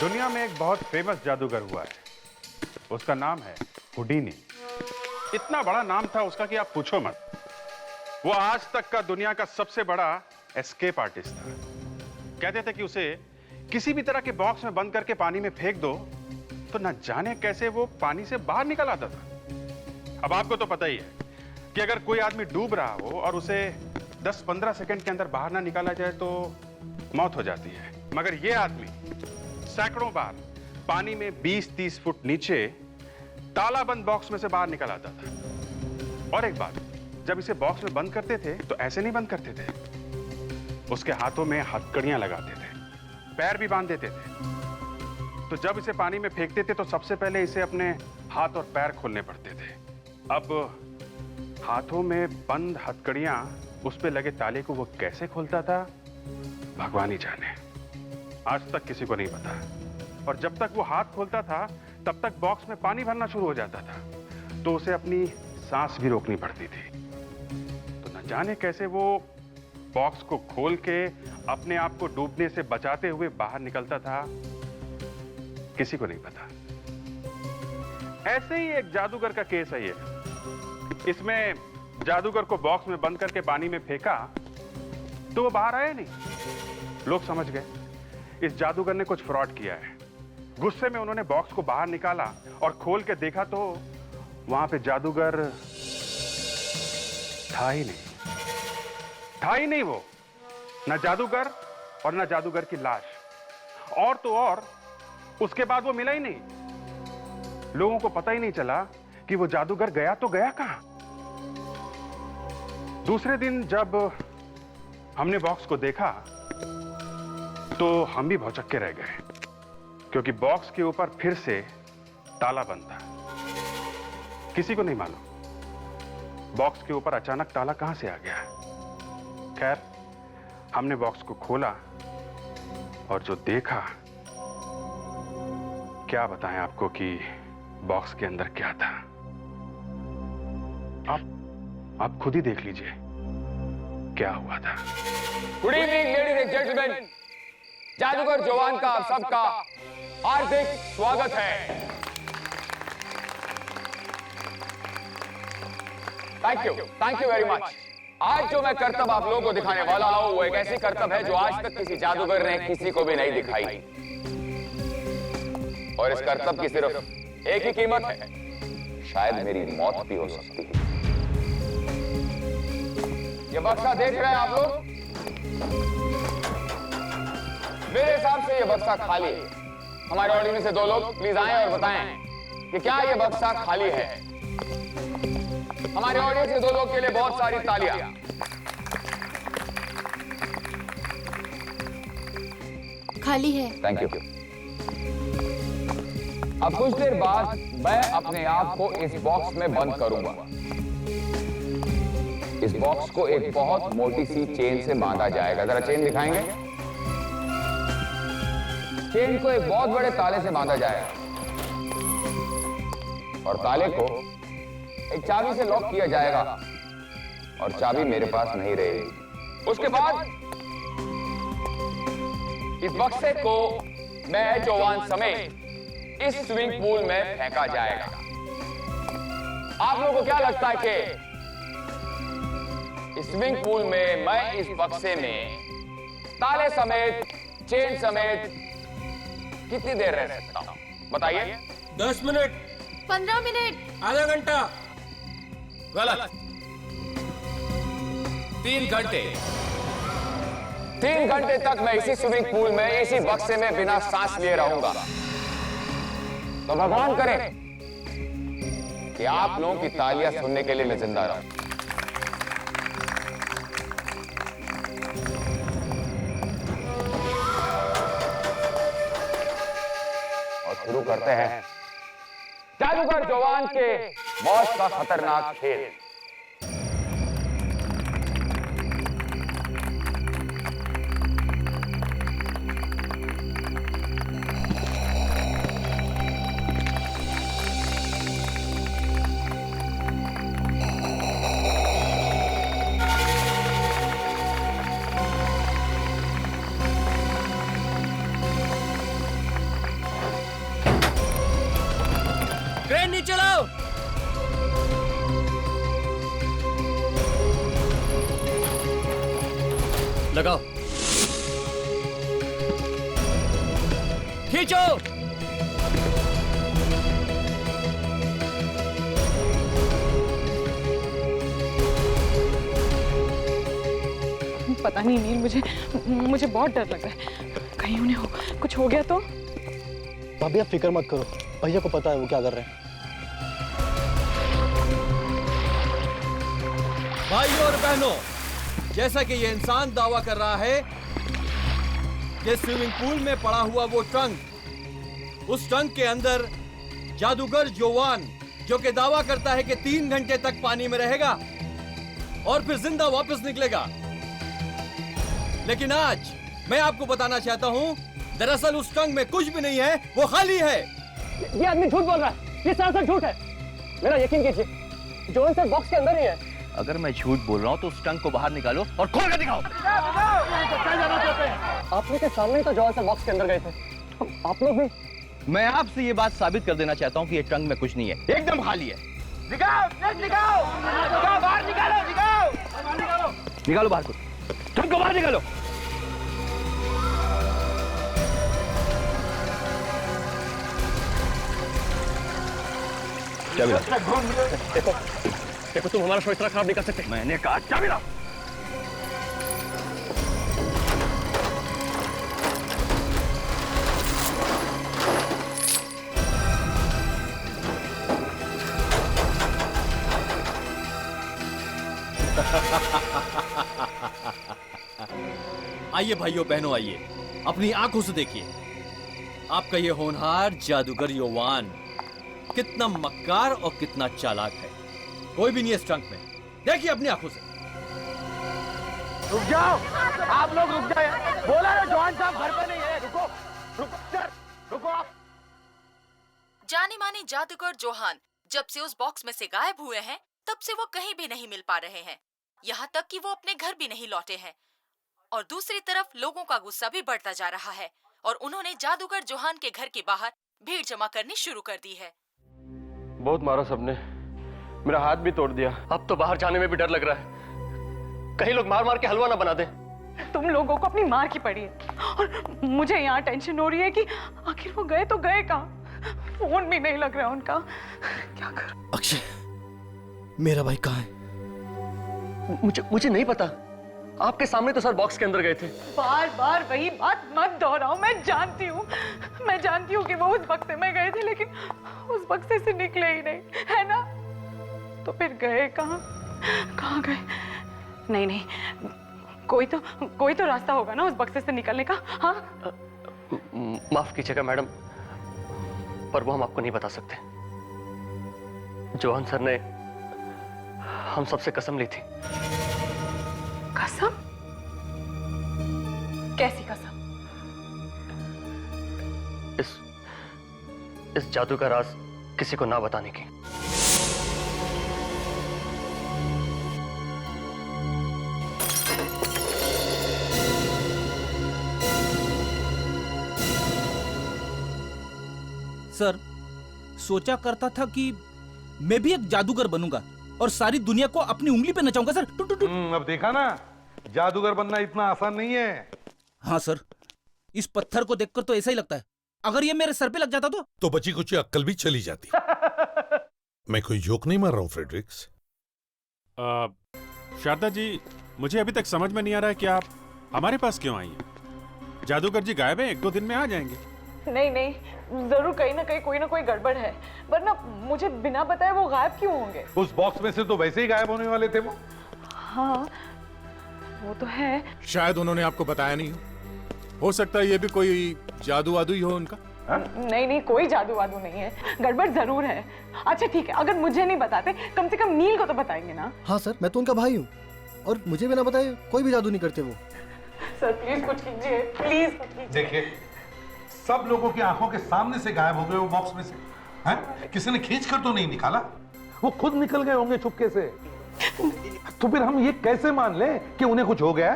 दुनिया में एक बहुत फेमस जादूगर हुआ है। उसका नाम है हुडीनी। इतना बड़ा नाम था उसका कि आप पूछो मत। वो आज तक का दुनिया का सबसे बड़ा एस्केप आर्टिस्ट था। कहते थे कि उसे किसी भी तरह के बॉक्स में बंद करके पानी में फेंक दो तो न जाने कैसे वो पानी से बाहर निकल आता था। अब आपको तो पता ही है कि अगर कोई आदमी डूब रहा हो और उसे 10-15 सेकंड के अंदर बाहर ना निकाला जाए तो मौत हो जाती है, मगर ये आदमी सैकड़ों बार पानी में 20-30 फुट नीचे तालाबंद बॉक्स में से बाहर निकल आता था। और एक बात, जब इसे बॉक्स में बंद करते थे तो ऐसे नहीं बंद करते थे, उसके हाथों में हथकड़ियां लगाते थे, पैर भी बांध देते थे। तो जब इसे पानी में फेंकते थे तो सबसे पहले इसे अपने हाथ और पैर खोलने पड़ते थे। अब हाथों में बंद हथकड़ियां उस पे लगे ताले को वो कैसे खोलता था, भगवान ही जाने। आज तक किसी को नहीं पता। और जब तक वो हाथ खोलता था तब तक बॉक्स में पानी भरना शुरू हो जाता था, तो उसे अपनी सांस भी रोकनी पड़ती थी। तो न जाने कैसे वो बॉक्स को खोल के अपने आप को डूबने से बचाते हुए बाहर निकलता था, किसी को नहीं पता। ऐसे ही एक जादूगर का केस है ये। इसमें जादूगर को बॉक्स में बंद करके पानी में फेंका तो वो बाहर आया नहीं। लोग समझ गए इस जादूगर ने कुछ फ्रॉड किया है। गुस्से में उन्होंने बॉक्स को बाहर निकाला और खोल के देखा तो वहां पे जादूगर था ही नहीं वो। न जादूगर और न जादूगर की लाश। और तो और उसके बाद वो मिला ही नहीं। लोगों को पता ही नहीं चला कि वो जादूगर गया तो गया कहां। दूसरे दिन जब हमने बॉक्स को देखा तो हम भी भौचक्के रह गए, क्योंकि बॉक्स के ऊपर फिर से ताला बंद था। किसी को नहीं मालूम बॉक्स के ऊपर अचानक ताला कहां से आ गया। खैर, हमने बॉक्स को खोला और जो देखा, क्या बताएं आपको कि बॉक्स के अंदर क्या था। आप खुद ही देख लीजिए क्या हुआ था। Good evening ladies and gentleman, जादूगर जोवान का आप सबका हार्दिक स्वागत है। Thank you very much. आज जो मैं करतब आप लोगों को दिखाने वाला हूं वो एक ऐसी करतब है जो आज तक किसी जादूगर ने किसी को भी नहीं दिखाई। और इस करतब की सिर्फ एक ही कीमत है, शायद मेरी मौत भी हो सकती है। ये बक्सा देख रहे हैं आप लोग? मेरे हिसाब से ये बक्सा खाली है। हमारे ऑडियंस से 2 लोग प्लीज आएं और बताएं कि क्या ये बक्सा खाली है। हमारे ऑडियंस से 2 लोग के लिए बहुत सारी तालियां। खाली है। Thank you. अब कुछ देर बाद मैं अपने आप को इस बॉक्स में बंद करूंगा। इस बॉक्स को एक बहुत मोटी सी चेन से बांधा जाएगा। जरा चेन दिखाएंगे। चेन को एक बहुत बड़े ताले से बांधा जाएगा और ताले को एक चाबी से लॉक किया जाएगा और चाबी मेरे पास नहीं रहेगी। उसके बाद इस बक्से को मैं जोवान समेत इस स्विमिंग पूल में फेंका जाएगा। आप लोगों को क्या लगता है कि इस स्विमिंग पूल में मैं इस बक्से में ताले समेत, चेन समेत कितनी देर रह सकता हूं? बताइए। 10 मिनट, 15 मिनट, आधा घंटा। गलत। 3 घंटे। 3 घंटे तक मैं इसी स्विमिंग पूल में, इसी बक्से में बिना सांस लिए रहूंगा। तो भगवान करे कि आप लोगों की तालियां सुनने के लिए मैं जिंदा रहूं। और शुरू करते हैं जादूगर जोवान के मौत का खतरनाक खेल। लगाओ, खींचो। पता नहीं नील, मुझे बहुत डर लग रहा है। कहीं उन्हें कुछ हो गया तो? भाभी आप फिक्र मत करो, भैया को पता है वो क्या कर रहे हैं। भाइयों और बहनों, जैसा कि ये इंसान दावा कर रहा है कि स्विमिंग पूल में पड़ा हुआ वो ट्रंक, उस ट्रंक के अंदर जादूगर जोवान, जो कि दावा करता है कि 3 घंटे तक पानी में रहेगा और फिर जिंदा वापस निकलेगा। लेकिन आज मैं आपको बताना चाहता हूं, दरअसल उस ट्रंक में कुछ भी नहीं है, वो खाली है। ये आदमी झूठ बोल रहा है, ये सरासर झूठ है। मेरा यकीन कीजिए, जोन सर बॉक्स के अंदर ही है। अगर मैं झूठ बोल रहा हूं तो उस ट्रंक को बाहर निकालो और खोल कर दिखाओ। आप लोग के सामने ही तो जोन सर बॉक्स के अंदर गए थे, आप लोग भी। मैं आपसे ये बात साबित कर देना चाहता हूं कि ये ट्रंक में कुछ नहीं है, एकदम खाली है। निकालो बाहर को, ट्रंक को बाहर निकालो। चाबी ला। देखो तुम हमारा शो इतना खराब नहीं कर सकते। मैंने कहा चाबी ला। आइए भाइयों बहनों, आइए, अपनी आंखों से देखिए। आपका ये होनहार जादूगर योवान कितना मक्कार और कितना चालाक है। कोई भी नहीं है इस ट्रंक में, देखिए अपनी आंखों से। रुक जाओ, आप लोग रुक जाए। बोला ना जॉन साहब घर पे नहीं है। रुको रुको सर, रुको आप। जाने माने जादूगर जोहान जब से उस बॉक्स में से गायब हुए हैं, तब से वो कहीं भी नहीं मिल पा रहे हैं। यहाँ तक कि वो अपने घर भी नहीं लौटे हैं। और दूसरी तरफ लोगों का गुस्सा भी बढ़ता जा रहा है और उन्होंने जादूगर जोहान के घर के बाहर भीड़ जमा करनी शुरू कर दी है। बहुत मारा सबने, मेरा हाथ भी तोड़ दिया। अब तो बाहर जाने में भी डर लग रहा है, कहीं लोग मार मार के हलवा ना बना दे। तुम लोगों को अपनी मार की पड़ी है और मुझे यहाँ टेंशन हो रही है कि आखिर वो गए तो गए कहाँ? फोन भी नहीं लग रहा उनका, क्या करूं? अक्षय, मेरा भाई कहाँ है? मुझे नहीं पता। आपके सामने तो सर बॉक्स के अंदर गए थे। बार बार वही बात मत दोहराओ। मैं जानती हूँ कि वो उस बक्से में गए थे, लेकिन उस बक्से से निकले ही नहीं, है ना? तो फिर गए कहाँ गए? नहीं, कोई तो रास्ता होगा ना उस बक्से से निकलने का। हाँ, माफ कीजिएगा मैडम, पर वो हम आपको नहीं बता सकते। जोहान सर ने हम सबसे कसम ली थी। कसम? कैसी कसम? इस जादू का राज किसी को ना बताने की। सर, सोचा करता था कि मैं भी एक जादूगर बनूंगा और सारी दुनिया को अपनी उंगली पे नचाऊंगा सर। अब देखा ना, जादूगर बनना इतना आसान नहीं है। हाँ सर, इस पत्थर को देखकर तो ऐसा ही लगता है। अगर ये मेरे सर पे लग जाता तो बची कुछ अक्ल भी चली जाती। मैं कोई जोक नहीं मार रहा हूँ फ्रेडरिक्स। शारदा जी, मुझे अभी तक समझ में नहीं आ रहा है कि आप हमारे पास क्यों आई हैं? जादूगर जी गायब हैं, 1-2 दिन में आ जाएंगे। नहीं, जरूर कहीं ना कहीं कोई ना कोई गड़बड़ है, वरना मुझे बिना बताए वो गायब क्यों होंगे? उस बॉक्स में से तो वैसे ही गायब होने वाले थे वो। हाँ, वो तो है। शायद उन्होंने आपको बताया नहीं हो सकता है ये भी कोई जादू वादू ही हो उनका। नहीं, कोई जादू वादू नहीं है, गड़बड़ जरूर है। अच्छा ठीक है, अगर मुझे नहीं बताते, कम से कम नील को तो बताएंगे ना। हाँ सर, मैं तो उनका भाई हूँ और मुझे भी ना बताए कोई भी जादू नहीं करते वो। सर प्लीज कुछ कीजिए, प्लीज कुछ कीजिए। देखिए, सब लोगों की आंखों के सामने से गायब हो गए वो बॉक्स में से। हैं? किसी ने खींच कर तो नहीं निकाला, वो खुद निकल गए होंगे चुपके से। तो फिर हम ये कैसे मान लें कि उन्हें कुछ हो गया?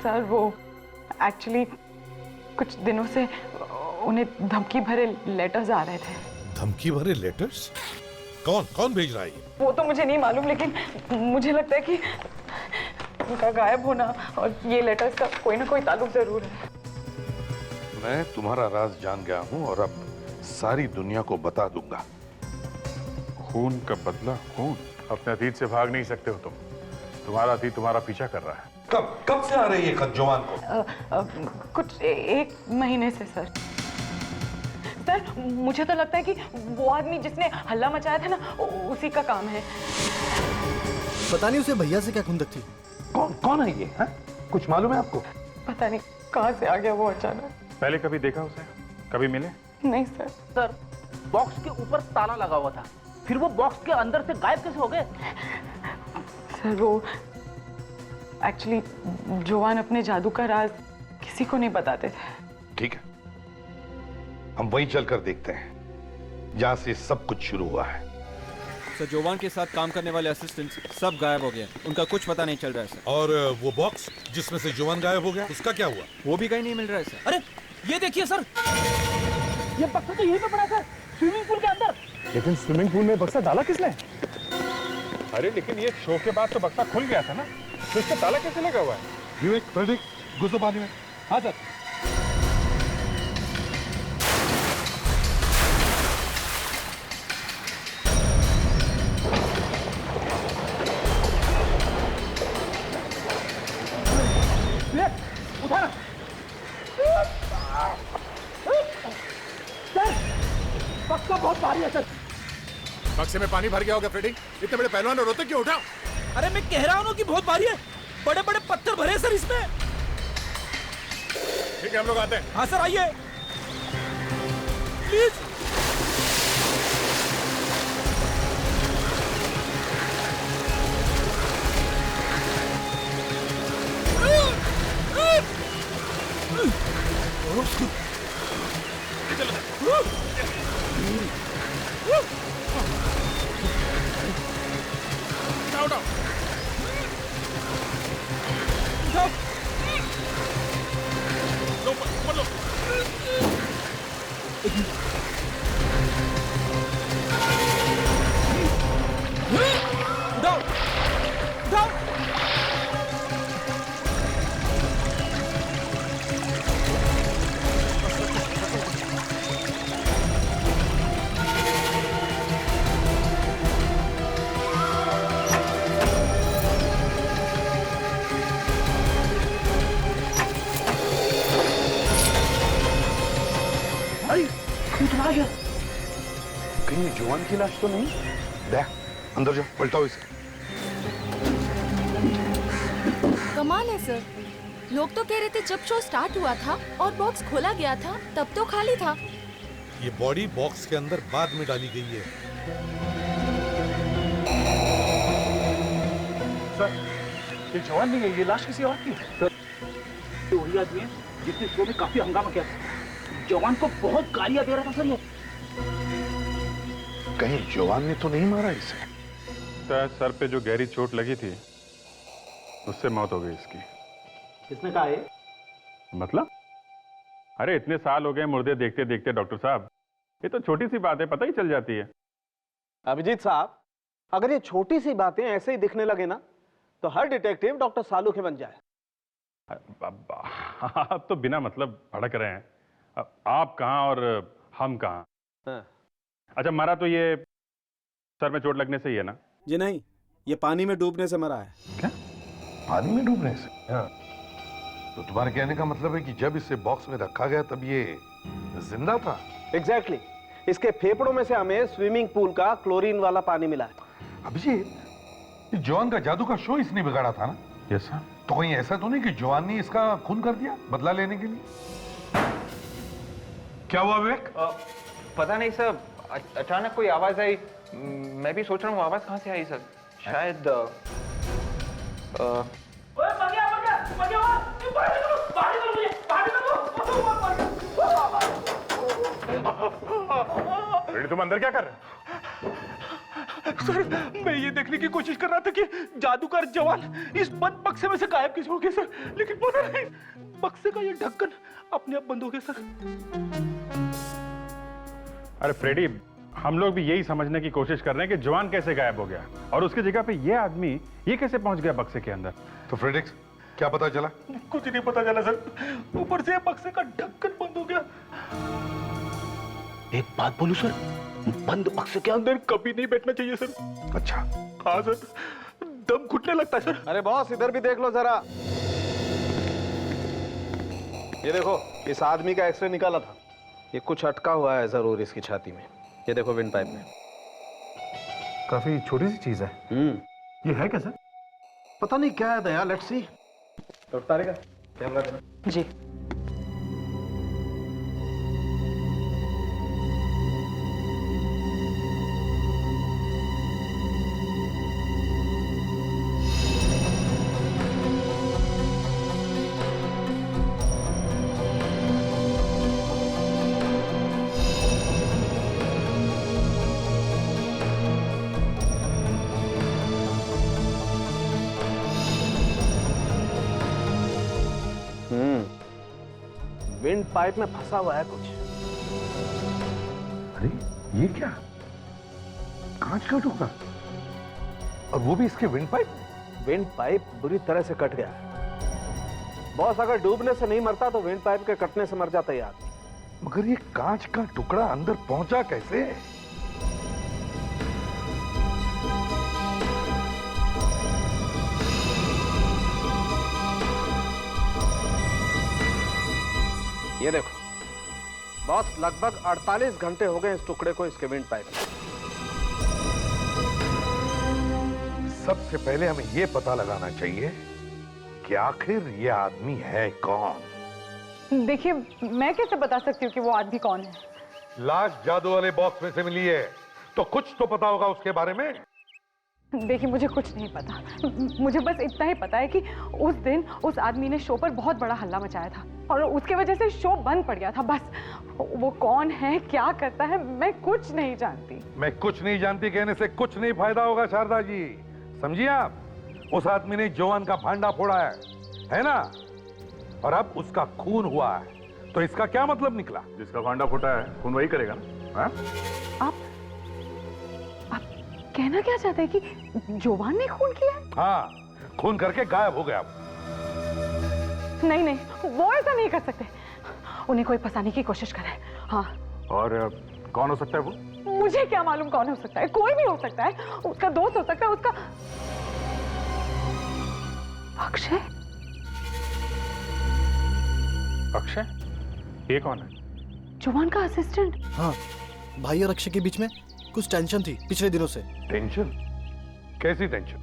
सर वो एक्चुअली कुछ दिनों से उन्हें धमकी भरे लेटर्स आ रहे थे। धमकी भरे लेटर्स? कौन भेज रहा है ये? वो तो मुझे नहीं मालूम, लेकिन मुझे लगता है कि उनका गायब होना और ये लेटर्स का कोई ना कोई ताल्लुक जरूर है। मैं तुम्हारा राज जान गया हूं और अब सारी दुनिया को बता दूंगा। खून का बदला खून। अपने अतीत से भाग नहीं सकते हो तुम। तुम्हारा अतीत तुम्हारा पीछा कर रहा है। कब से आ रही है खत जवान को? कुछ 1 महीने से सर। सर मुझे तो लगता है कि वो आदमी जिसने हल्ला मचाया था ना उसी का काम है। पता नहीं उसे भैया से क्या खुंदक थी। कौन है ये है? कुछ मालूम है आपको? पता नहीं कहाँ से आ गया वो अचानक। पहले कभी देखा उसे? कभी मिले? नहीं सर। सर बॉक्स के ऊपर ताला लगा हुआ था, फिर वो बॉक्स के अंदर से गायब कैसे हो गए? सर वो एक्चुअली जोवान अपने जादू का राज किसी को नहीं बताते थे। ठीक है, हम वहीं चलकर देखते हैं जहां से सब कुछ शुरू हुआ है। सर जोवान के साथ काम करने वाले असिस्टेंट्स सब गायब हो गए, उनका कुछ पता नहीं चल रहा है सर। और वो बॉक्स जिसमें से जवान गायब हो गया, उसका क्या हुआ? वो भी कहीं नहीं मिल रहा है सर। अरे ये देखिए सर, ये बक्सा तो यहीं पे पड़ा था, स्विमिंग पूल के अंदर। लेकिन स्विमिंग पूल में बक्सा डाला किसने? अरे लेकिन ये शो के बाद तो बक्सा खुल गया था ना, तो इसका ताला कैसे लगा हुआ है? विवेक, प्रदीप, घुसो पानी में। हाँ सर। उठाना। सर बक्सा बहुत भारी है सर। बक्से में पानी भर गया होगा फ्रेडी। इतने बड़े पहलवान रोते क्यों? उठाओ। अरे मैं कह रहा हूँ ना कि बहुत भारी है, बड़े बड़े पत्थर भरे सर इसमें। ठीक है, हम लोग आते हैं। हाँ सर आइए प्लीज। कहीं जवान की लाश तो नहीं? देख, अंदर जाओ, पलटाओ इसे। कमाल है सर, लोग तो कह रहे थे जब शो स्टार्ट हुआ था और बॉक्स खोला गया था तब तो खाली था। ये बॉडी बॉक्स के अंदर बाद में डाली गई है। सर ये जवान नहीं है, ये लाश किसी और की है। सर ये वही आदमी है जिसने शो में काफी हंगामा किया था। जवान को बहुत गालियां दे रहा था सर ये। कहीं जवान ने तो नहीं मारा इसे? शायद सर पे जो गहरी चोट लगी थी उससे मौत हो गई इसकी। किसने कहा है? मतलब? अरे इतने साल हो गए मुर्दे देखते देखते डॉक्टर साहब, ये तो छोटी सी बात है, पता ही चल जाती है। अभिजीत साहब, अगर ये छोटी सी बातें ऐसे ही दिखने लगे ना तो हर डिटेक्टिव डॉक्टर सालू के बन जाए। आप तो बिना मतलब भड़क रहे हैं। आप कहाँ और हम कहाँ? हाँ। अच्छा, मरा तो ये सर में चोट लगने से ही है ना? जी नहीं, ये पानी में डूबने से मरा है। क्या? पानी में डूबने से? हाँ। तो तुम्हारे कहने का मतलब है कि जब इसे बॉक्स में रखा गया तब ये जिंदा था? एग्जैक्टली। इसके फेफड़ों में से हमें स्विमिंग पूल का क्लोरीन वाला पानी मिला है। अभिजीत, जवान का जादू का शो इसने बिगाड़ा था ना? Yes sir. तो कहीं ऐसा तो नहीं कि जवान ने इसका खून कर दिया बदला लेने के लिए? क्या हुआ विवेक? पता नहीं सर, अचानक कोई आवाज आई। मैं भी सोच रहा हूँ आवाज कहाँ से आई सर। शायद तुम अंदर क्या कर रहे हो? सर मैं ये देखने की कोशिश कर रहा था कि जादूगर जवान इस बंद बक्से में से गायब कैसे हो गए सर, लेकिन पता नहीं बक्से का ये ढक्कन अपने आप बंद हो गया सर। अरे फ्रेडी, हम लोग भी यही समझने की कोशिश कर रहे हैं कि जॉन कैसे गायब हो गया और उसकी जगह पे ये आदमी ये कैसे पहुंच गया बक्से के अंदर। तो फ्रेडिक्स क्या पता चला? कुछ नहीं पता चला सर, ऊपर से बक्से का ढक्कन बंद हो गया। एक बात बोलूं सर, बंद बक्से के अंदर कभी नहीं बैठना चाहिए सर। अच्छा। हाँ सर, दम घुटने लगता है सर। अरे बॉस इधर भी देख लो जरा, ये देखो इस आदमी का एक्सरे निकाला था, ये कुछ अटका हुआ है जरूर इसकी छाती में। ये देखो विंड पाइप में। काफी छोटी सी चीज है। ये है क्या सर? पता नहीं क्या है दया, लेट्स सी। डॉक्टर आएगा कैमरा देना। जी। विंड पाइप में फंसा हुआ है कुछ। अरे ये क्या? कांच का टुकड़ा, और वो भी इसके विंड पाइप। विंड पाइप बुरी तरह से कट गया है बॉस। अगर डूबने से नहीं मरता तो विंड पाइप के कटने से मर जाता है आदमी। मगर ये कांच का टुकड़ा अंदर पहुंचा कैसे? ये देखो बॉस, लगभग 48 घंटे हो गए इस टुकड़े को इसके विंड पाइप में। सबसे पहले हमें ये पता लगाना चाहिए कि आखिर ये आदमी है कौन। देखिए मैं कैसे बता सकती हूँ कि वो आदमी कौन है। लाश जादू वाले बॉक्स में से मिली है तो कुछ तो पता होगा उसके बारे में। देखिए मुझे कुछ नहीं पता, मुझे बस इतना ही पता है कि उस दिन उस आदमी ने शो पर बहुत बड़ा हल्ला मचाया था और उसके वजह से शो बंद पड़ गया था। बस वो कौन है, क्या करता है, मैं कुछ नहीं जानती। मैं कुछ नहीं जानती कहने से कुछ नहीं फायदा होगा शारदा जी, समझिए आप। उस आदमी ने जॉन का भांडा फोड़ा है ना? और अब उसका खून हुआ है, तो इसका क्या मतलब निकला? जिसका भांडा फूटा है खून वही करेगा ना? आप कहना क्या चाहते हैं कि जोवान ने खून किया है? हाँ, खून करके गायब हो गया। नहीं नहीं, वो ऐसा नहीं कर सकते। उन्हें कोई फंसाने की कोशिश करे। हाँ। और कौन हो सकता है वो? मुझे क्या मालूम कौन हो सकता है, कोई भी हो सकता है। उसका दोस्त हो सकता है, उसका अक्षय। अक्षय? ये कौन है? जोवान का असिस्टेंट। हाँ, भाई और अक्षय के बीच में कुछ टेंशन थी पिछले दिनों से। टेंशन? कैसी टेंशन?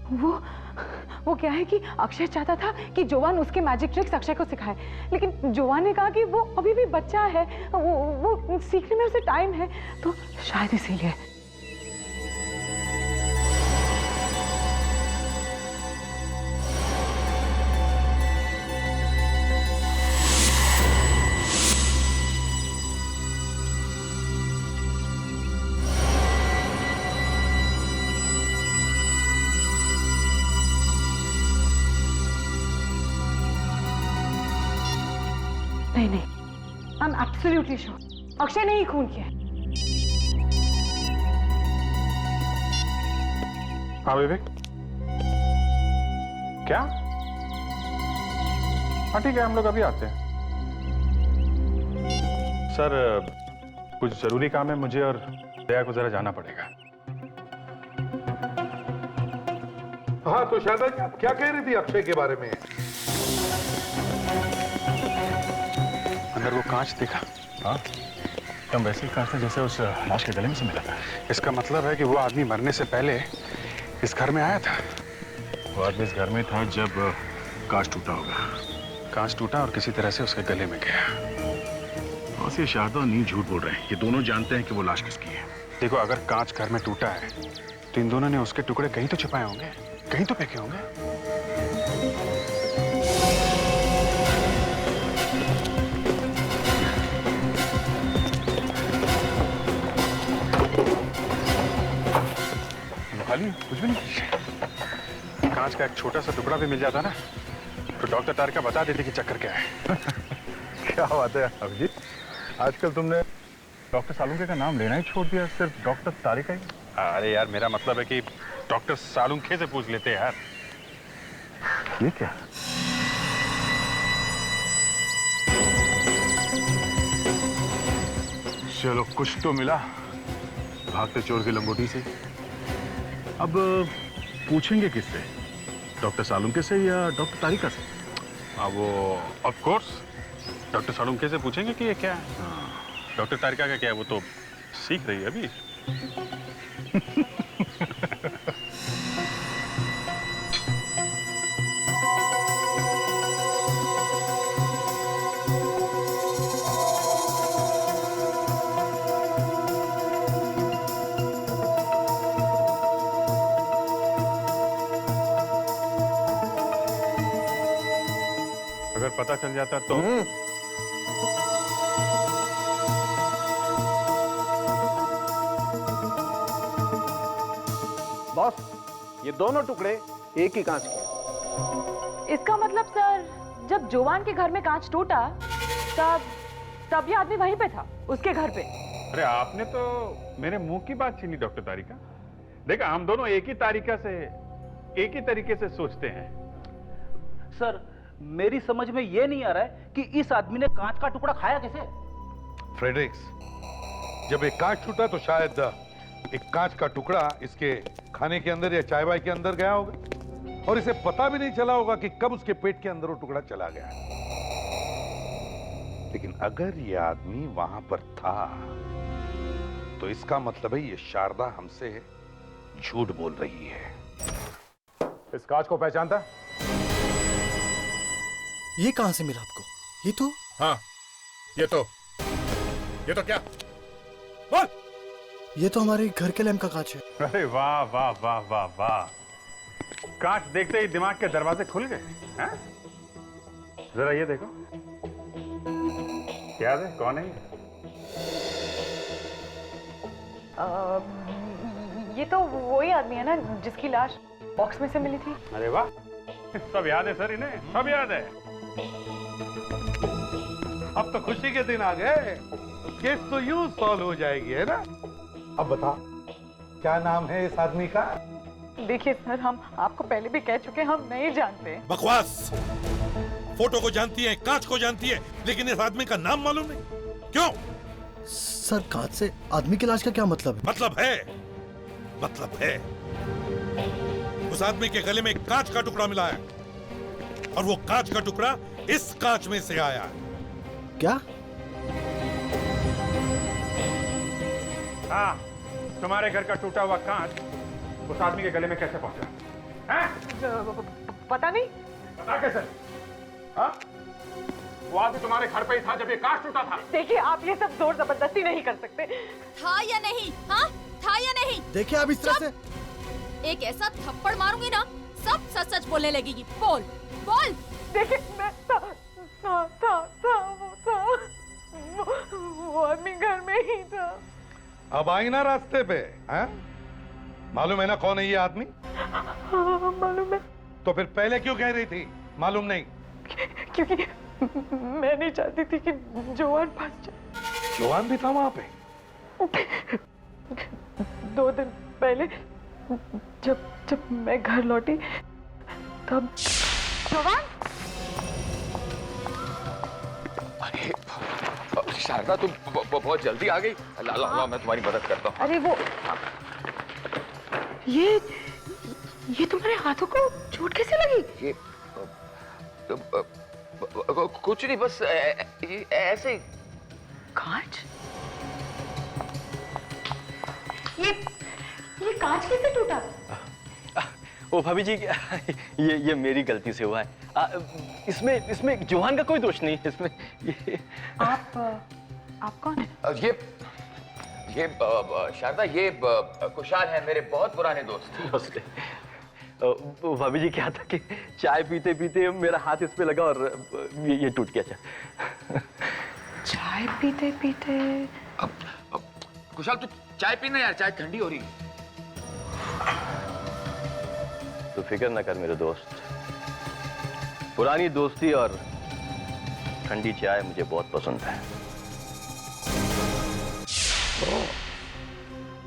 वो क्या है कि अक्षय चाहता था कि जोवान उसके मैजिक ट्रिक्स अक्षय को सिखाए, लेकिन जोवान ने कहा कि वो अभी भी बच्चा है, वो सीखने में उसे टाइम है, तो शायद इसीलिए। नहीं नहीं, I am absolutely sure Akshay ने ही खून किया है। हाँ विवेक, क्या? हाँ ठीक है, हम लोग अभी आते हैं। सर कुछ जरूरी काम है मुझे और दया को जरा जाना पड़ेगा। हाँ तो शारदा जी आप क्या कह रही थी अक्षय के बारे में? अंदर वो कांच दिखा। हाँ, एकदम वैसे ही कांच था जैसे उस लाश के गले में से मिला था। इसका मतलब है कि वो आदमी मरने से पहले इस घर में आया था। वो आदमी इस घर में था जब कांच टूटा होगा। कांच टूटा और किसी तरह से उसके गले में गया। और ये शारदा और नील झूठ बोल रहे हैं। ये दोनों जानते हैं कि वो लाश किसकी है। देखो, अगर कांच घर में टूटा है तो इन दोनों ने उसके टुकड़े कहीं तो छुपाए होंगे, कहीं तो फेंके होंगे। खाली कुछ भी नहीं। कांच का एक छोटा सा टुकड़ा भी मिल जाता ना तो डॉक्टर तारिका बता देती कि चक्कर क्या है। क्या बात है अभिजीत, आजकल तुमने डॉक्टर सालुंके का नाम लेना ही छोड़ दिया, सिर्फ डॉक्टर तारिका ही। अरे यार मेरा मतलब है कि डॉक्टर सालुंके से पूछ लेते यार। ये क्या? चलो कुछ तो मिला भागते चोर की लंगोटी से। अब पूछेंगे किससे, डॉक्टर सालुंके से या डॉक्टर तारिका से? वो ऑफ कोर्स डॉक्टर सालुंके से पूछेंगे कि ये क्या है। डॉक्टर तारिका का क्या है, वो तो सीख रही है अभी। अगर पता चल जाता तो बॉस, ये दोनों टुकड़े एक ही कांच के। इसका मतलब सर, जब जोवान के घर में कांच टूटा तब ये आदमी वहीं पे था, उसके घर पे। अरे आपने तो मेरे मुंह की बात छीनी डॉक्टर तारिका। देखा, हम दोनों एक ही तरीके से सोचते हैं। सर, मेरी समझ में ये नहीं आ रहा है कि इस आदमी ने कांच का टुकड़ा खाया कैसे? फ्रेडरिक्स, जब एक कांच टूटा तो शायद एक कांच का टुकड़ा इसके खाने के अंदर या चाय वाय के अंदर गया होगा और इसे पता भी नहीं चला होगा कि कब उसके पेट के अंदर वो टुकड़ा चला गया। लेकिन अगर ये आदमी वहां पर था तो इसका मतलब है ये शारदा हमसे झूठ बोल रही है। इस कांच को पहचानता? ये कहां से मिला आपको? ये तो हाँ, ये तो क्या? बोल। ये तो हमारे घर के लैंप का कांच है। अरे वाह वाह वाह वाह वाह, कांच देखते ही दिमाग के दरवाजे खुल गए हैं? जरा ये देखो, क्या है, कौन है ये तो वही आदमी है ना जिसकी लाश बॉक्स में से मिली थी। अरे वाह, सब याद है सर, इन्हें सब याद है। अब तो खुशी के दिन आ गए, केस तो यूं सॉल्व हो जाएगी, है ना? अब बता, क्या नाम है इस आदमी का? देखिए सर, हम आपको पहले भी कह चुके, हम नहीं जानते। बकवास। फोटो को जानती है, कांच को जानती है, लेकिन इस आदमी का नाम मालूम नहीं। क्यों? सर, कांच से आदमी की लाश का क्या मतलब है? मतलब है उस आदमी के गले में एक कांच का टुकड़ा मिला है और वो कांच का टुकड़ा इस कांच में से आया है। क्या? हाँ, तुम्हारे घर का टूटा हुआ कांच उस आदमी के गले में कैसे पहुंचा? पता नहीं। पता कैसे? हाँ? वो आदमी तुम्हारे घर पे ही था जब ये कांच टूटा था। देखिए, आप ये सब जोर जबरदस्ती नहीं कर सकते। था या नहीं? हाँ, था या नहीं? देखिए, आप इस तरह से एक ऐसा थप्पड़ मारूंगी ना, सब सच सच बोलने लगेगी। बोल। देखिए, मैं था, वो आदमी घर में ही था। अब आई ना रास्ते पे, हैं? मालूम है ना कौन है ये आदमी? हाँ, मालूम है। तो फिर पहले क्यों कह रही थी मालूम नहीं? क्योंकि मैं नहीं चाहती थी कि जोवान फंस जाए। जोवान भी था वहां पे? 2 दिन पहले जब मैं घर लौटी तब जोवान। अरे शारदा, तुम बहुत जल्दी आ गई। ला, मैं तुम्हारी मदद करता हूँ। अरे वो ये तुम्हारे हाथों को चोट कैसे लगी? ये कुछ नहीं, बस ऐसे ही। कांच? ये कांच कैसे टूटा? ओ भाभी जी, ये मेरी गलती से हुआ है। इसमें जोहान का कोई दोष नहीं है इसमें। आप कौन है? ये शारदा, ये कुशाल है, मेरे बहुत पुराने दोस्त। भाभी जी, क्या था कि चाय पीते पीते मेरा हाथ इस पे लगा और ये टूट गया। चाय पीते पीते? कुशाल, तू चाय पीना यार, चाय ठंडी हो रही है। तो फिक्र ना कर मेरे दोस्त, पुरानी दोस्ती और ठंडी चाय मुझे बहुत पसंद है।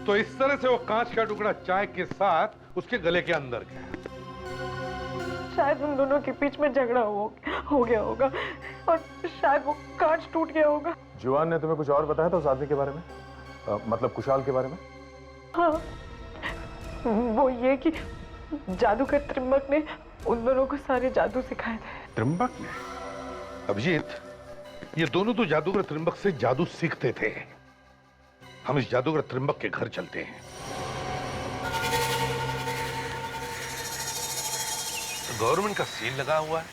तो इस तरह से वो कांच का टुकड़ा चाय के साथ उसके गले के अंदर गया। शायद उन दोनों के बीच में झगड़ा हो गया होगा और शायद वो कांच टूट गया होगा। जुआन ने तुम्हें कुछ और बताया था उस आदमी के बारे में? मतलब कुशाल के बारे में? हाँ, वो ये कि जादूगर त्रिंबक ने उन दोनों को सारे जादू सिखाए थे। त्रिंबक ने? अभिजीत, ये दोनों तो जादूगर त्रिंबक से जादू सीखते थे। हम इस जादूगर त्रिंबक के घर चलते हैं। गवर्नमेंट का सील लगा हुआ है,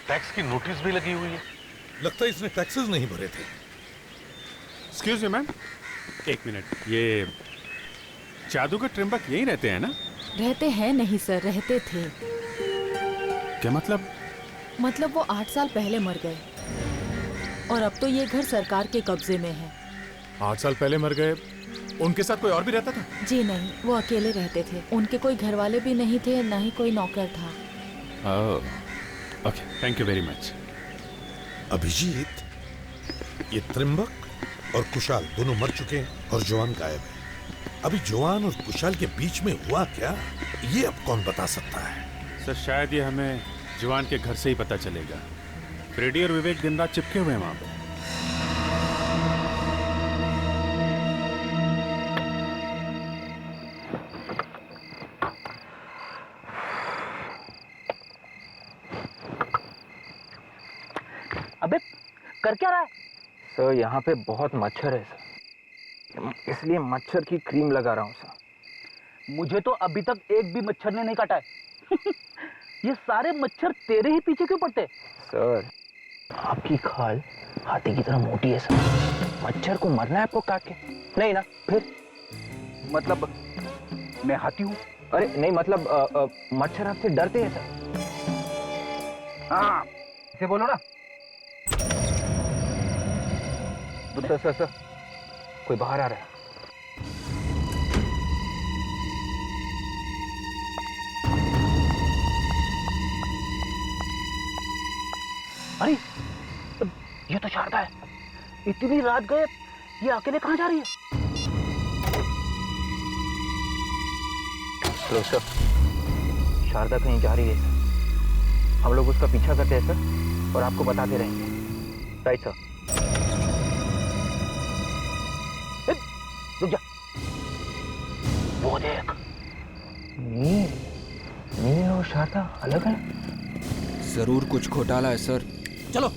टैक्स की नोटिस भी लगी हुई है। लगता है इसने टैक्सेस नहीं भरे थे। एक्सक्यूज मी मैम, एक मिनट, ये जादूगर त्रिंबक यही रहते हैं ना? रहते हैं नहीं सर, रहते थे। क्या मतलब? मतलब वो 8 साल पहले मर गए और अब तो ये घर सरकार के कब्जे में है। 8 साल पहले मर गए? उनके साथ कोई और भी रहता था? जी नहीं, वो अकेले रहते थे। उनके कोई घर वाले भी नहीं थे, ना ही कोई नौकर था। Okay, thank you very much. Abhijeet, ये त्रिंबक और कुशाल दोनों मर चुके हैं और जवान गायब है। अभी जवान और कुशाल के बीच में हुआ क्या, ये अब कौन बता सकता है? सर शायद ये हमें जवान के घर से ही पता चलेगा। फ्रेडी और विवेक दिन रात चिपके हुए हैं वहां पे। अबे कर क्या रहा है? सर यहाँ पे बहुत मच्छर है सर, इसलिए मच्छर की क्रीम लगा रहा हूँ सर। मुझे तो अभी तक एक भी मच्छर ने नहीं काटा है। ये सारे मच्छर तेरे ही पीछे क्यों पड़ते? सर आपकी खाल हाथी की तरह मोटी है सर, मच्छर को मरना है आपको काट के? नहीं ना? फिर मतलब मैं हाथी हूँ? अरे नहीं, मतलब मच्छर आपसे डरते हैं सर। हाँ, इसे बोलो ना। सर कोई बाहर आ रहा है। अरे ये तो शारदा है। इतनी रात गए, ये अकेले कहाँ जा रही है? हेलो सर, शारदा कहीं जा रही है सर। हम लोग उसका पीछा करते हैं सर और आपको बताते रहेंगे। Right sir. रुक जा, वो देख। नील और शारदा अलग है। जरूर कुछ घोटाला है सर। चलो।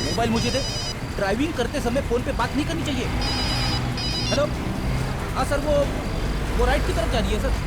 मोबाइल मुझे दे। ड्राइविंग करते समय फोन पे बात नहीं करनी चाहिए। हेलो, हाँ सर, वो राइट की तरफ जा रही है सर।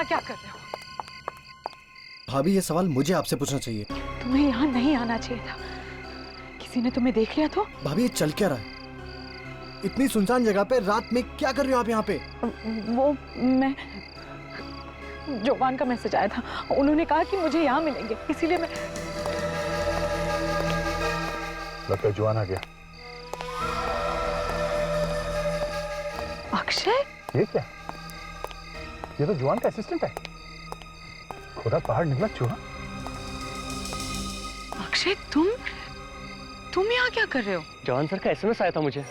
यहाँ क्या कर रहे हो? भाभी ये सवाल मुझे आपसे पूछना चाहिए। तुम्हें यहाँ नहीं आना चाहिए था। किसी ने तुम्हें देख लिया तो? भाभी ये चल क्या रहा है? इतनी सुनसान जगह पे रात में क्या कर रहे हो आप यहाँ पे? वो मैं जोवान का मैसेज आया था, उन्होंने कहा कि मुझे यहाँ मिलेंगे, इसीलिए मैं। लगता है जोवान आ गया। अक्षय? ये क्या? ये तो जोवान का असिस्टेंट है। खुदा बाहर निकला चूहा। अक्षय तुम यहाँ क्या कर रहे हो? जवान सर का एसएमएस आया था मुझे।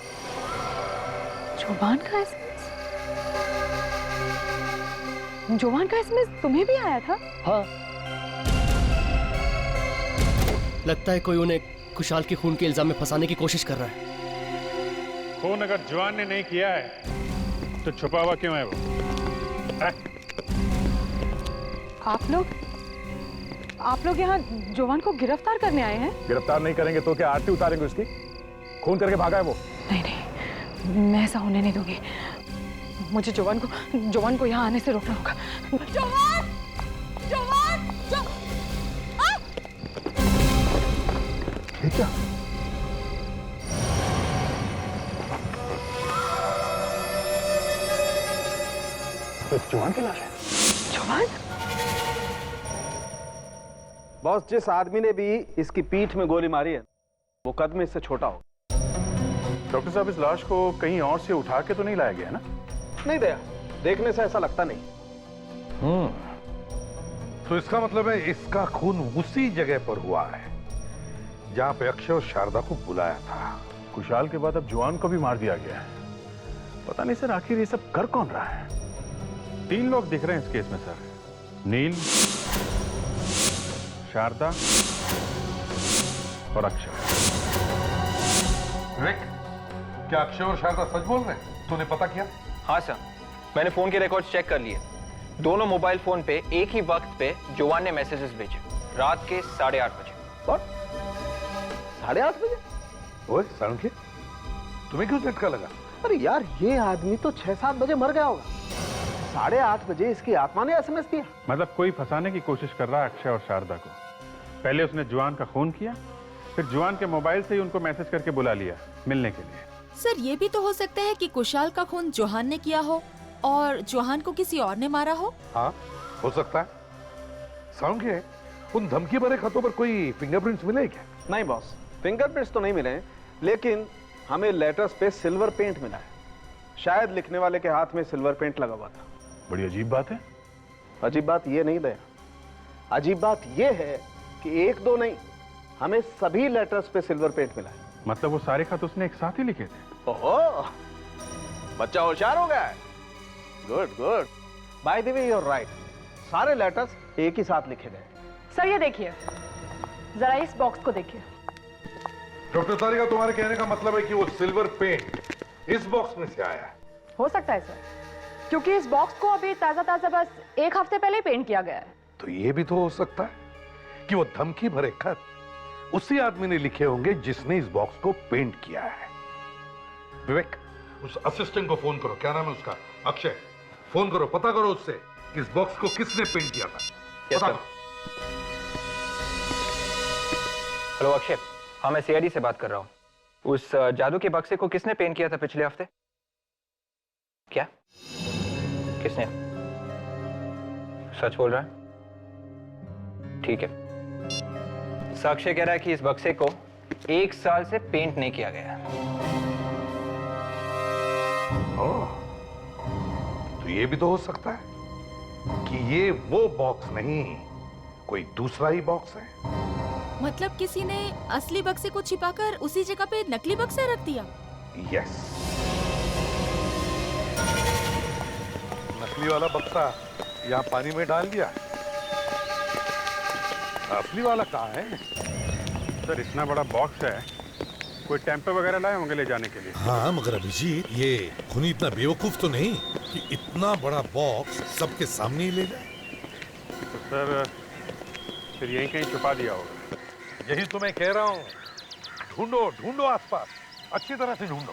जोवान का एसएमएस? जोवान का एसएमएस तुम्हें भी आया था? हाँ। लगता है कोई उन्हें कुशाल के खून के इल्जाम में फंसाने की कोशिश कर रहा है। खून अगर जवान ने नहीं किया है तो छुपा हुआ क्यों है वो? आप लोग यहाँ जोवान को गिरफ्तार करने आए हैं? गिरफ्तार नहीं करेंगे तो क्या आरती उतारेंगे उसकी? खून करके भागा है वो। नहीं, मैं ऐसा होने नहीं दूंगी। मुझे जोवान को यहाँ आने से रोकना होगा। जोवान! ये क्या? तो जोवान की लाश है। जोवान? बॉस, जिस आदमी ने भी इसकी पीठ में गोली मारी है वो कद में इससे छोटा होगा। डॉक्टर साहब, इस लाश को कहीं और से उठा के तो नहीं लाया गया ना? नहीं दया, देखने से ऐसा लगता नहीं। तो इसका मतलब है इसका खून उसी जगह पर हुआ है जहां पे अक्षय और शारदा को बुलाया था। कुशाल के बाद अब जवान को भी मार दिया गया है। पता नहीं सर, आखिर ये सब कर कौन रहा है? 3 लोग दिख रहे हैं इस केस में सर। नील, शारदा और अक्षय। विवेक, क्या अक्षय और शारदा सच बोल रहे हैं? तूने पता किया? हाँ सर, मैंने फोन के रिकॉर्ड चेक कर लिए। दोनों मोबाइल फोन पे एक ही वक्त पे जोवान ने मैसेजेस भेजे, रात के 8:30 बजे। और 8:30 बजे? ओए सारंगी, तुम्हें क्यों झटका लगा? अरे यार, ये आदमी तो 6-7 बजे मर गया होगा। 8:30 बजे इसकी आत्मा ने एसएमएस दिया। मतलब कोई फंसाने की कोशिश कर रहा है अक्षय और शारदा को। पहले उसने जवान का खून किया, फिर जवान के मोबाइल से ही उनको मैसेज करके बुला लिया मिलने के लिए। सर, ये भी तो हो सकता है कि कुशाल का खून जोहान ने किया हो और जोहान को किसी और ने मारा हो। हाँ, हो सकता है। सारंगी, उन धमकी भरे खतों पर कोई फिंगरप्रिंट्स मिले क्या? नहीं बॉस, फिंगरप्रिंट्स तो नहीं मिले, लेकिन हमें लेटर्स पे सिल्वर पेंट मिला है। शायद लिखने वाले के हाथ में सिल्वर पेंट लगा हुआ था। बड़ी अजीब बात है। अजीब बात ये नहीं दया, अजीब बात ये है कि 1-2 नहीं, हमें सभी लेटर्स पे सिल्वर पेंट मिला है। मतलब वो सारे खत उसने एक साथ ही लिखे थे? ओहो, बच्चा होशियार हो गया है। Good good. By the way, you are right, सारे लेटर्स एक ही साथ लिखे गए। सर ये देखिए, जरा इस बॉक्स को देखिए। डॉक्टर तारिका, तुम्हारे कहने का मतलब है कि वो सिल्वर पेंट इस बॉक्स में से आया है? हो सकता है सर, क्योंकि इस बॉक्स को अभी ताजा बस 1 हफ्ते पहले ही पेंट किया गया है। तो ये भी तो हो सकता है कि वो धमकी भरे खत उसी आदमी ने लिखे होंगे जिसने इस बॉक्स को पेंट किया है। विवेक, उस असिस्टेंट को फोन करो। क्या नाम है उसका? अक्षय। फोन करो, पता करो उससे कि इस बॉक्स को किसने पेंट किया था। पता करो। हेलो अक्षय, हाँ मैं सीआईडी से बात कर रहा हूँ। उस जादू के बक्से को किसने पेंट किया था पिछले हफ्ते? क्या? किसने? सच बोल रहा है? ठीक है। साक्षी कह रहा है कि इस बक्से को 1 साल से पेंट नहीं किया गया। ओह, तो ये भी तो हो सकता है कि ये वो बॉक्स नहीं, कोई दूसरा ही बॉक्स है। मतलब किसी ने असली बक्से को छिपाकर उसी जगह पे नकली बक्सा रख दिया? यस, नकली वाला बक्सा यहाँ पानी में डाल दिया। असली वाला कहाँ है? सर, इतना बड़ा बॉक्स है, कोई टेम्पो वगैरह लाए होंगे ले जाने के लिए। हाँ, मगर अभिजीत, ये खूनी इतना बेवकूफ तो नहीं कि इतना बड़ा बॉक्स सबके सामने ही ले जाए। तो सर, फिर यहीं कहीं छुपा दिया होगा। यही तो मैं कह रहा हूँ। ढूंढो ढूंढो आसपास, अच्छी तरह से ढूंढो।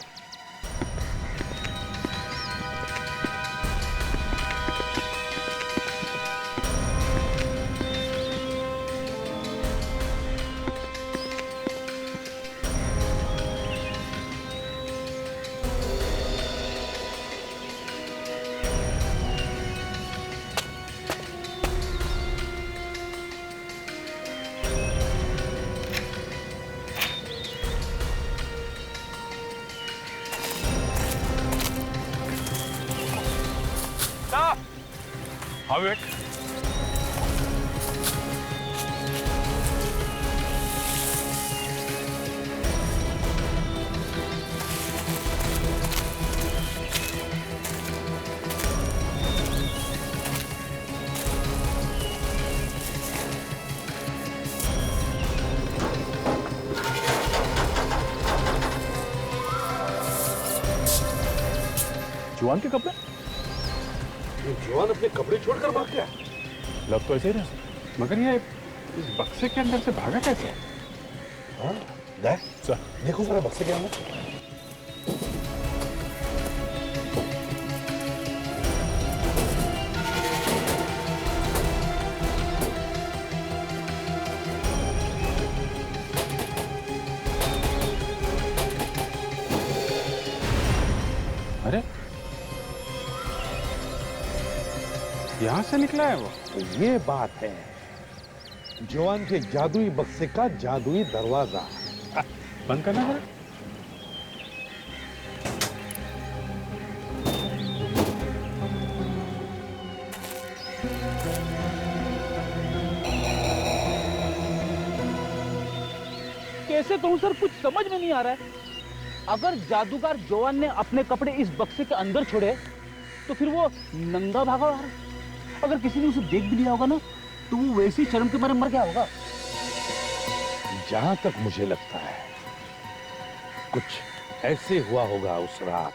हाँ विवेक। जवान के कपड़े? ये जवान अपने कपड़े छोड़कर भाग गया? लग तो ऐसे ही रहा, मगर ये इस बक्से के अंदर से भागा कैसे? हाँ, देखो जरा बक्से के अंदर। अरे यहां से निकला है वो? तो ये बात है जवान के जादुई बक्से का जादुई दरवाजा। बंद करना जरा। कैसे कहूं सर, कुछ समझ में नहीं आ रहा है। अगर जादूगर जवान ने अपने कपड़े इस बक्से के अंदर छोड़े तो फिर वो नंगा भागा, और अगर किसी ने उसे देख भी लिया होगा ना तो वो वैसे ही शर्म के मारे मर गया होगा। जहां तक मुझे लगता है कुछ ऐसे हुआ होगा उस रात।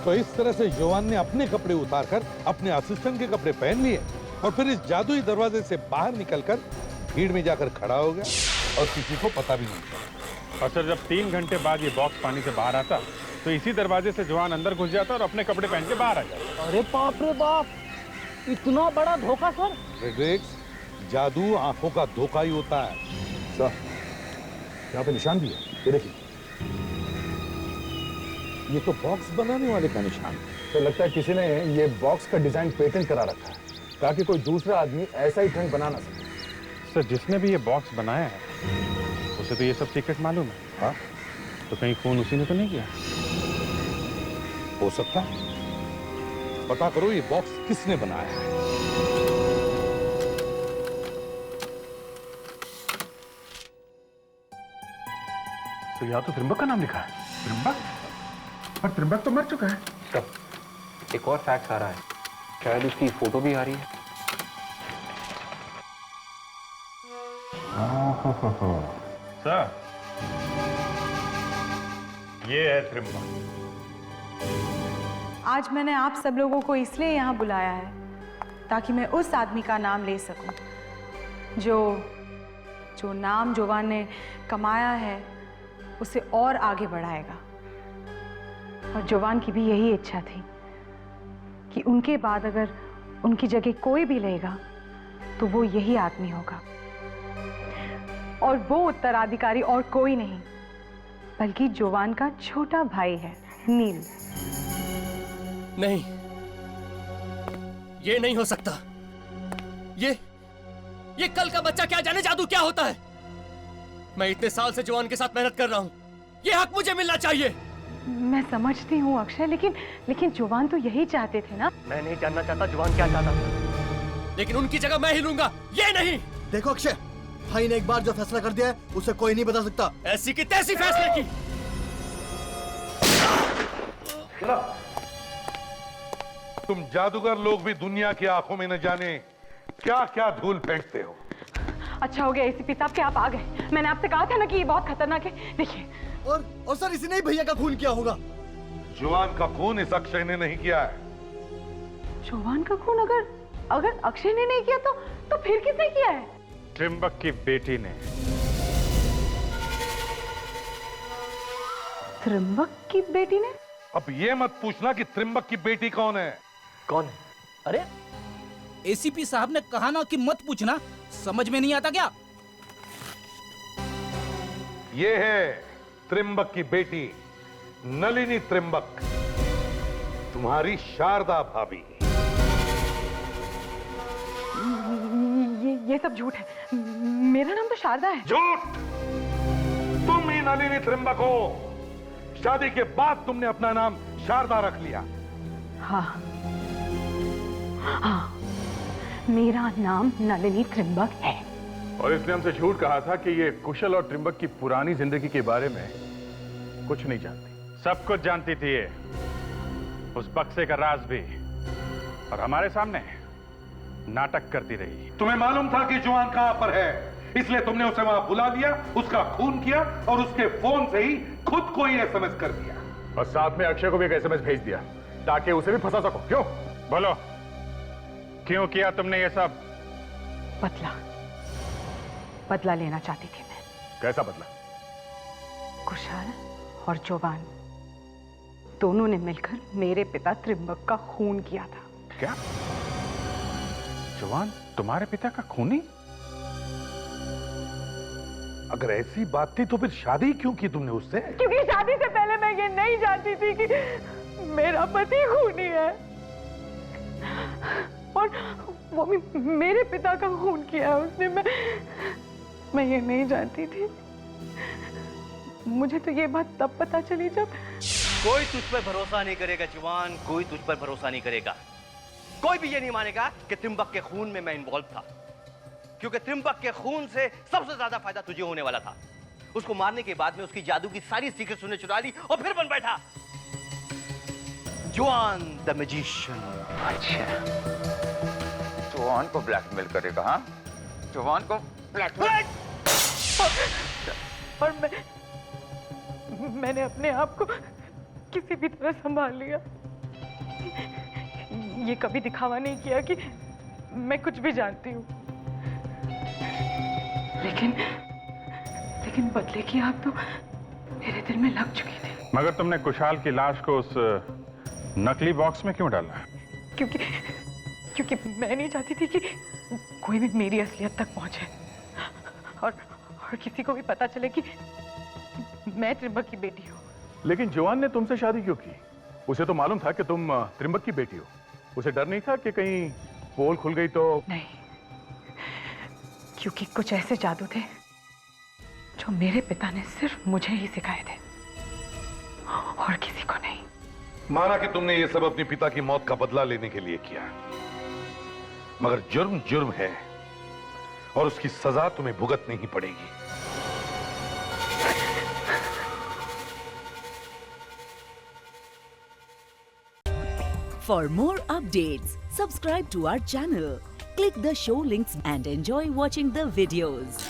तो इस तरह से जवान ने अपने कपड़े उतारकर अपने असिस्टेंट के कपड़े पहन लिए और फिर इस जादुई दरवाजे से बाहर निकलकर भीड़ में जाकर खड़ा हो गया और किसी को पता भी नहीं चला। और सर जब 3 घंटे बाद ये बॉक्स पानी से बाहर आता तो इसी दरवाजे से जवान अंदर घुस जाता और अपने कपड़े पहन के बाहर आ जाता। अरे बाप रे बाप, इतना बड़ा धोखा सर। फ्रेडरिक्स, जादू आंखों का धोखा ही होता है। सर यहाँ पे निशान भी है, ये देखिए। ये तो बॉक्स बनाने वाले का निशान। तो लगता है किसी ने ये बॉक्स का डिजाइन पेटेंट करा रखा है ताकि कोई दूसरा आदमी ऐसा ही ट्रंक बना ना सके। सर जिसने भी ये बॉक्स बनाया है उसे तो ये सब सीक्रेट मालूम है। हाँ? तो कहीं फोन उसी ने तो नहीं किया? हो सकता है। पता करो ये बॉक्स किसने बनाया है। तो यहाँ तो त्रिंबक का नाम लिखा है। त्रिंबक? पर त्रिंबक तो मर चुका है। तब एक और फैक्स आ रहा है, शायद उसकी फोटो भी आ रही है। सर ये है त्रिंबक। आज मैंने आप सब लोगों को इसलिए यहाँ बुलाया है ताकि मैं उस आदमी का नाम ले सकूं जो नाम जवान ने कमाया है उसे और आगे बढ़ाएगा। और जवान की भी यही इच्छा थी कि उनके बाद अगर उनकी जगह कोई भी लेगा तो वो यही आदमी होगा। और वो उत्तराधिकारी और कोई नहीं बल्कि जवान का छोटा भाई है, नील। नहीं, ये नहीं हो सकता। ये कल का बच्चा क्या जाने जादू क्या होता है। मैं इतने साल से जवान के साथ मेहनत कर रहा हूं, ये हक मुझे मिलना चाहिए। मैं समझती हूँ अक्षय, लेकिन जवान तो यही चाहते थे ना। मैं नहीं जानना चाहता जवान क्या चाहता था, लेकिन उनकी जगह मैं ही लूंगा, ये नहीं। देखो अक्षय, भाई ने एक बार जो फैसला कर दिया है उसे कोई नहीं बदल सकता। ऐसी की तैसी फैसले की। तुम जादूगर लोग भी दुनिया की आंखों में न जाने क्या क्या धूल फेंकते हो। अच्छा हो गया एसीपी साहब कि आप आ गए। मैंने आपसे कहा था ना कि ये बहुत खतरनाक है। देखिए, और सर इसी ने ही भैया का खून किया होगा। जवान का खून इस अक्षय ने नहीं किया है। जवान का खून अगर अक्षय ने नहीं किया तो फिर किसने किया है? त्रिंबक की बेटी ने। त्रिंबक की बेटी ने? अब ये मत पूछना कि त्रिंबक की बेटी कौन है। कौन है? अरे एसीपी साहब ने कहा ना कि मत पूछना, समझ में नहीं आता क्या? ये है त्रिंबक की बेटी नलिनी त्रिंबक, तुम्हारी शारदा भाभी। ये सब झूठ है। मेरा नाम तो शारदा है। झूठ? तुम ही नलिनी त्रिंबक हो। शादी के बाद तुमने अपना नाम शारदा रख लिया। हाँ, हाँ, मेरा नाम नलिनी त्रिंबक है। और इसने हमसे झूठ कहा था कि ये कुशल और त्रिंबक की पुरानी जिंदगी के बारे में कुछ नहीं जानती। सब कुछ जानती थी ये, उस बक्से का राज भी, और हमारे सामने नाटक करती रही। तुम्हें मालूम था कि जॉन कहां पर है, इसलिए तुमने उसे वहां बुला लिया, उसका खून किया और उसके फोन से ही खुद को ही एसएमएस कर दिया। और साथ में अक्षय को भी एक एसएमएस भेज दिया ताकि उसे भी फंसा सको। क्यों? बोलो, क्यों किया तुमने ये सब? बदला लेना चाहती थी मैं। कैसा बदला? कुशाल और जोवान दोनों ने मिलकर मेरे पिता त्रिंबक का खून किया था। क्या? जवान तुम्हारे पिता का खूनी? अगर ऐसी बात थी तो फिर शादी क्यों की तुमने उससे? क्योंकि शादी से पहले मैं ये नहीं जानती थी कि मेरा पति खूनी है और वो भी मेरे पिता का खून किया है उसने। मैं ये नहीं जानती थी। मुझे तो ये बात तब पता चली जब कोई तुझ पर भरोसा नहीं करेगा जवान, कोई तुझ पर भरोसा नहीं करेगा। कोई भी ये नहीं मानेगा कि त्रिंबक के खून में मैं इन्वॉल्व था, क्योंकि त्रिंबक के खून से सबसे ज्यादा फायदा तुझे होने वाला था। उसको मारने के बाद में उसकी जादू की सारी सीक्रेट सुनने चुरा ली और फिर बन बैठा जवान द मैजिशियन। अच्छा, जवान को ब्लैकमेल करेगा? हाँ, जवान को ब्लैकमेल। और मैंने अपने आप को किसी भी तरह संभाल लिया। ये कभी दिखावा नहीं किया कि मैं कुछ भी जानती हूँ, लेकिन बदले की आग तो मेरे दिल में लग चुकी थी। मगर तुमने कुशाल की लाश को उस नकली बॉक्स में क्यों डाला? क्योंकि मैं नहीं चाहती थी कि कोई भी मेरी असलियत तक पहुंचे और किसी को भी पता चले कि मैं त्रिंबक की बेटी हूँ। लेकिन जवान ने तुमसे शादी क्यों की? उसे तो मालूम था कि तुम त्रिंबक की बेटी हो। उसे डर नहीं था कि कहीं पोल खुल गई तो? नहीं, क्योंकि कुछ ऐसे जादू थे जो मेरे पिता ने सिर्फ मुझे ही सिखाए थे और किसी को नहीं। माना कि तुमने ये सब अपने पिता की मौत का बदला लेने के लिए किया, मगर जुर्म जुर्म है और उसकी सजा तुम्हें भुगतनी ही पड़ेगी। For more updates, subscribe to our channel, click the show links and enjoy watching the videos.